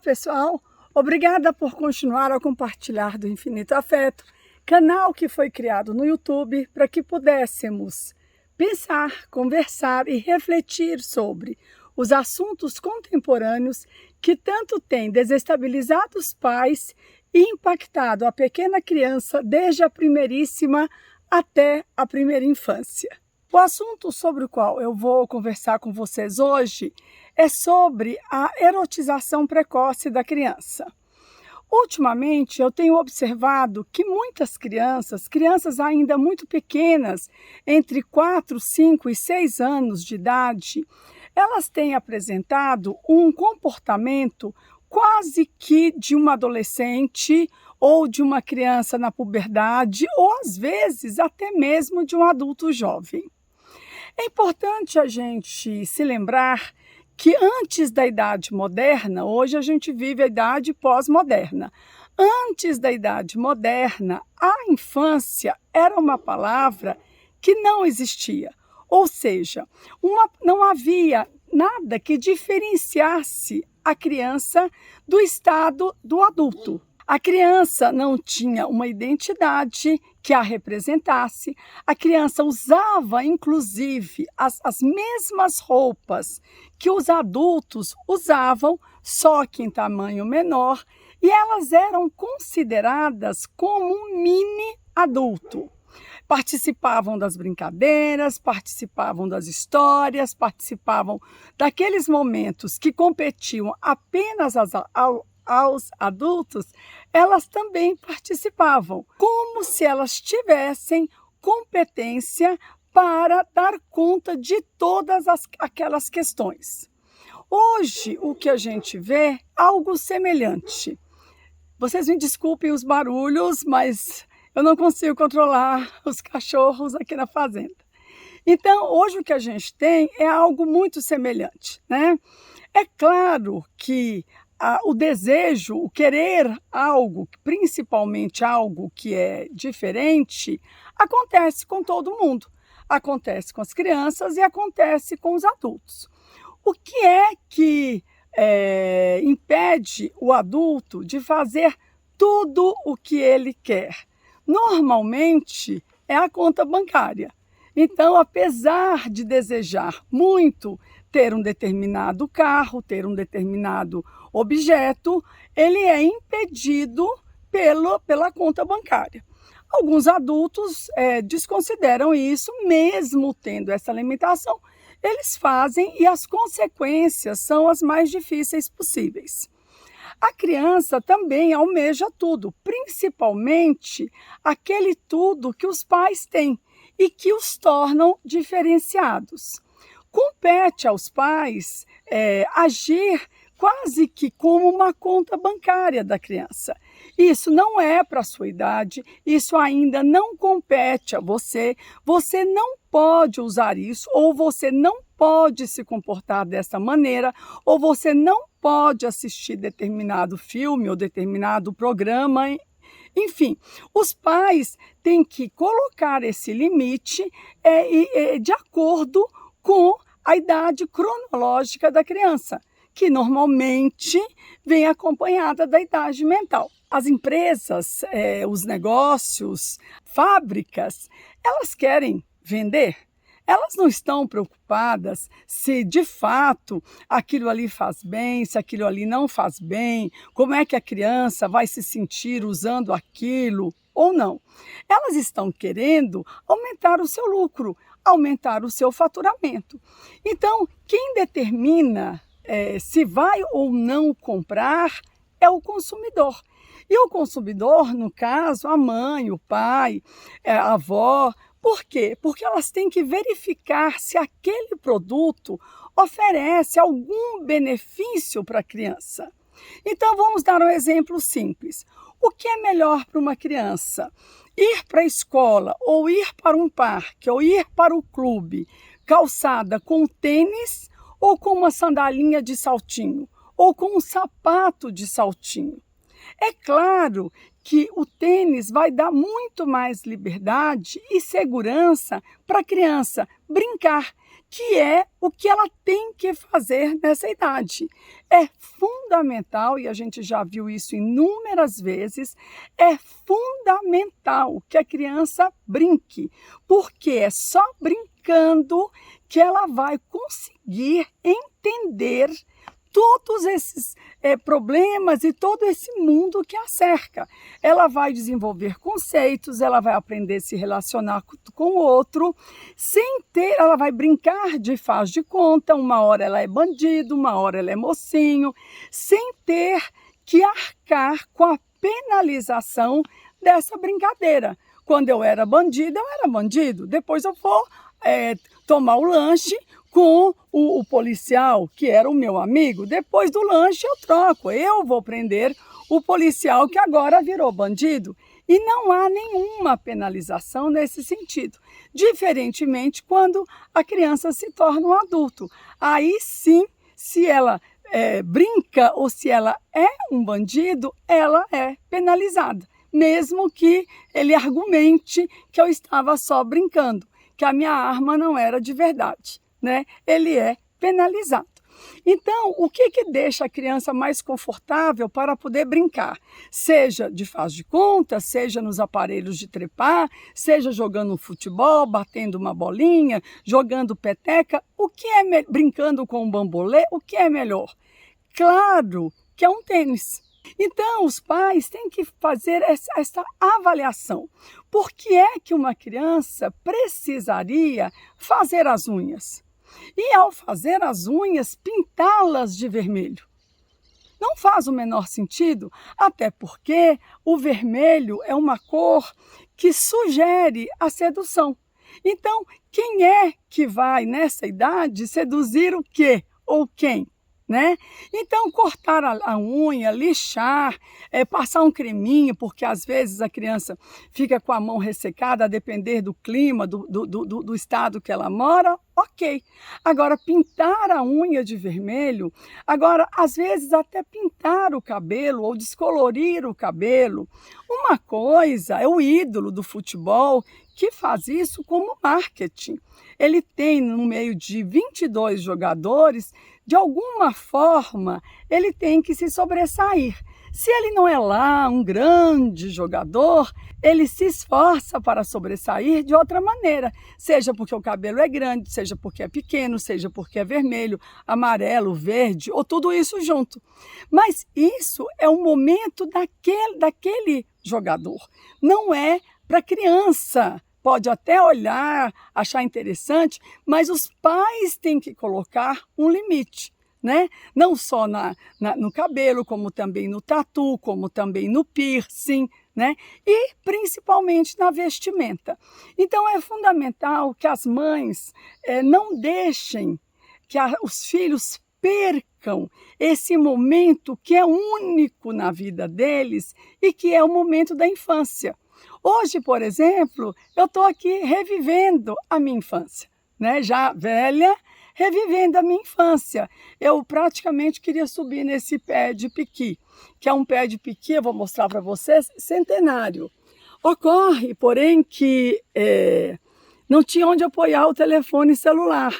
pessoal, obrigada por continuar a compartilhar do Infinito Afeto, canal que foi criado no YouTube para que pudéssemos pensar, conversar e refletir sobre os assuntos contemporâneos que tanto têm desestabilizado os pais e impactado a pequena criança desde a primeiríssima até a primeira infância. O assunto sobre o qual eu vou conversar com vocês hoje é sobre a erotização precoce da criança. Ultimamente, eu tenho observado que muitas crianças ainda muito pequenas, entre 4, 5 e 6 anos de idade, elas têm apresentado um comportamento quase que de uma adolescente ou de uma criança na puberdade, ou às vezes até mesmo de um adulto jovem. É importante a gente se lembrar que antes da idade moderna, hoje a gente vive a idade pós-moderna. Antes da idade moderna, a infância era uma palavra que não existia. Ou seja, não havia nada que diferenciasse a criança do estado do adulto. A criança não tinha uma identidade que a representasse. A criança usava, inclusive, as mesmas roupas que os adultos usavam, só que em tamanho menor, e elas eram consideradas como um mini adulto. Participavam das brincadeiras, participavam das histórias, participavam daqueles momentos que competiam apenas aos adultos, elas também participavam, como se elas tivessem competência para dar conta de todas aquelas questões. Hoje, o que a gente vê é algo semelhante. Vocês me desculpem os barulhos, mas eu não consigo controlar os cachorros aqui na fazenda. Então, hoje o que a gente tem é algo muito semelhante, né? É claro que o desejo, o querer algo, principalmente algo que é diferente, acontece com todo mundo. Acontece com as crianças e acontece com os adultos. O que é que impede o adulto de fazer tudo o que ele quer? Normalmente é a conta bancária. Então, apesar de desejar muito ter um determinado carro, ter um determinado objeto, ele é impedido pela conta bancária. Alguns adultos desconsideram isso, mesmo tendo essa limitação, eles fazem e as consequências são as mais difíceis possíveis. A criança também almeja tudo, principalmente aquele tudo que os pais têm e que os tornam diferenciados. Compete aos pais agir quase que como uma conta bancária da criança. Isso não é para a sua idade, isso ainda não compete a você, você não pode usar isso, ou você não pode se comportar dessa maneira, ou você não pode assistir determinado filme ou determinado programa. Enfim, os pais têm que colocar esse limite de acordo com a idade cronológica da criança, que normalmente vem acompanhada da idade mental. As empresas, os negócios, fábricas, elas querem vender. Elas não estão preocupadas se de fato aquilo ali faz bem, se aquilo ali não faz bem, como é que a criança vai se sentir usando aquilo ou não. Elas estão querendo aumentar o seu lucro, aumentar o seu faturamento. Então, quem determina se vai ou não comprar é o consumidor. E o consumidor, no caso, a mãe, o pai, a avó. Por quê? Porque elas têm que verificar se aquele produto oferece algum benefício para a criança. Então, vamos dar um exemplo simples. O que é melhor para uma criança? Ir para a escola, ou ir para um parque, ou ir para o clube, calçada com tênis, ou com uma sandalinha de saltinho, ou com um sapato de saltinho? É claro que o tênis vai dar muito mais liberdade e segurança para a criança brincar, que é o que ela tem que fazer nessa idade. É fundamental, e a gente já viu isso inúmeras vezes, é fundamental que a criança brinque, porque é só brincando que ela vai conseguir entender todos esses problemas e todo esse mundo que a cerca. Ela vai desenvolver conceitos, ela vai aprender a se relacionar com o outro, sem ter, ela vai brincar de faz de conta, uma hora ela é bandido, uma hora ela é mocinho, sem ter que arcar com a penalização dessa brincadeira. Quando eu era bandida, eu era bandido, depois eu vou tomar o lanche com o policial, que era o meu amigo. Depois do lanche eu troco, eu vou prender o policial que agora virou bandido. E não há nenhuma penalização nesse sentido. Diferentemente quando a criança se torna um adulto. Aí sim, se ela brinca ou se ela é um bandido, ela é penalizada. Mesmo que ele argumente que eu estava só brincando, que a minha arma não era de verdade, né? Ele é penalizado. Então, o que deixa a criança mais confortável para poder brincar? Seja de faz de conta, seja nos aparelhos de trepar, seja jogando futebol, batendo uma bolinha, jogando peteca, brincando com um bambolê, o que é melhor? Claro que é um tênis. Então, os pais têm que fazer essa avaliação. Por que é que uma criança precisaria fazer as unhas? E ao fazer as unhas, pintá-las de vermelho? Não faz o menor sentido, até porque o vermelho é uma cor que sugere a sedução. Então, quem é que vai, nessa idade, seduzir o quê ou quem? Né? Então, cortar a unha, lixar, passar um creminho, porque às vezes a criança fica com a mão ressecada, a depender do clima, do estado que ela mora, ok. Agora, pintar a unha de vermelho, agora, às vezes até pintar o cabelo ou descolorir o cabelo. Uma coisa é o ídolo do futebol que faz isso como marketing. Ele tem no meio de 22 jogadores, de alguma forma, ele tem que se sobressair. Se ele não é lá um grande jogador, ele se esforça para sobressair de outra maneira. Seja porque o cabelo é grande, seja porque é pequeno, seja porque é vermelho, amarelo, verde, ou tudo isso junto. Mas isso é um momento daquele jogador. Não é para criança. Pode até olhar, achar interessante, mas os pais têm que colocar um limite, né? Não só no cabelo, como também no tatu, como também no piercing, né? E principalmente na vestimenta. Então é fundamental que as mães não deixem que os filhos percam esse momento que é único na vida deles e que é o momento da infância. Hoje, por exemplo, eu estou aqui revivendo a minha infância, né? Já velha, revivendo a minha infância. Eu praticamente queria subir nesse pé de piqui, que é um pé de piqui, eu vou mostrar para vocês, centenário. Ocorre, porém, que não tinha onde apoiar o telefone celular.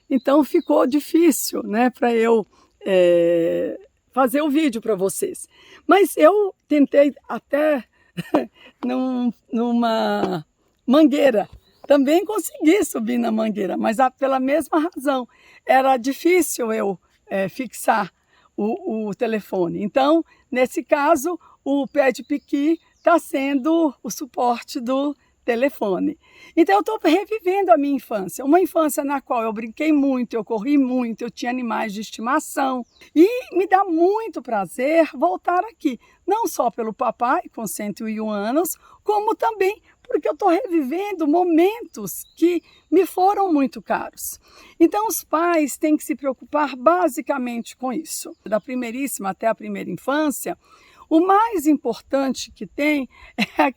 Então ficou difícil, né, para eu fazer o vídeo para vocês. Mas eu tentei até numa mangueira. Também consegui subir na mangueira, mas pela mesma razão. Era difícil eu fixar o telefone. Então, nesse caso, o pé de piqui está sendo o suporte do telefone. Então, eu estou revivendo a minha infância. Uma infância na qual eu brinquei muito, eu corri muito, eu tinha animais de estimação. E me dá muito prazer voltar aqui. Não só pelo papai, com 101 anos, como também porque eu estou revivendo momentos que me foram muito caros. Então, os pais têm que se preocupar basicamente com isso. Da primeiríssima até a primeira infância, o mais importante que tem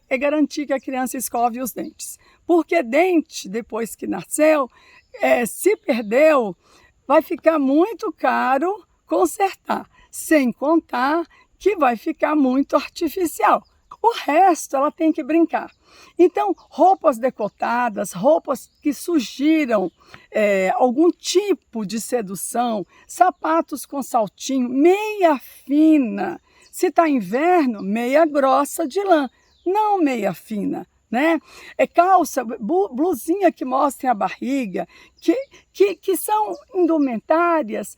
é garantir que a criança escove os dentes. Porque dente, depois que nasceu, se perdeu, vai ficar muito caro consertar. Sem contar que vai ficar muito artificial. O resto ela tem que brincar. Então, roupas decotadas, roupas que sugiram algum tipo de sedução, sapatos com saltinho, meia fina. Se está inverno, meia grossa de lã, não meia fina, né? Calça, blusinha que mostrem a barriga, que são indumentárias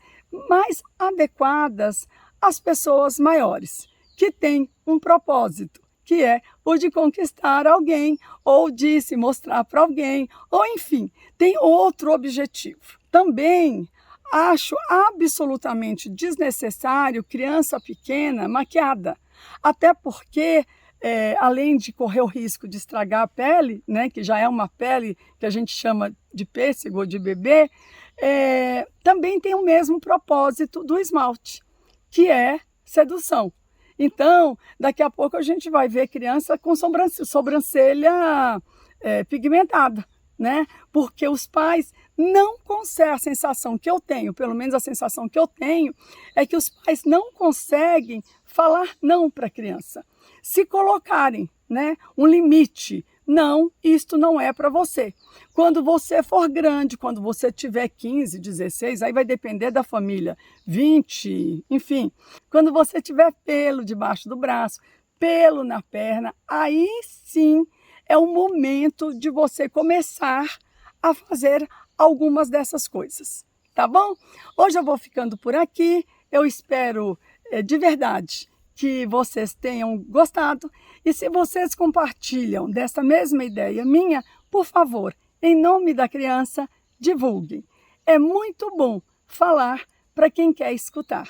mais adequadas às pessoas maiores, que têm um propósito, que é o de conquistar alguém, ou de se mostrar para alguém, ou enfim, tem outro objetivo. Também acho absolutamente desnecessário criança pequena maquiada, até porque, além de correr o risco de estragar a pele, né, que já é uma pele que a gente chama de pêssego ou de bebê, também tem o mesmo propósito do esmalte, que é sedução. Então, daqui a pouco a gente vai ver criança com sobrancelha pigmentada, né? Porque os pais não conseguem, a sensação que eu tenho, pelo menos a sensação que eu tenho, é que os pais não conseguem falar não para a criança. Se colocarem, né, um limite, não, isto não é para você. Quando você for grande, quando você tiver 15, 16, aí vai depender da família, 20, enfim. Quando você tiver pelo debaixo do braço, pelo na perna, aí sim é o momento de você começar a fazer algumas dessas coisas, tá bom? Hoje eu vou ficando por aqui, eu espero de verdade que vocês tenham gostado, e se vocês compartilham dessa mesma ideia minha, por favor, em nome da criança, divulguem. É muito bom falar para quem quer escutar.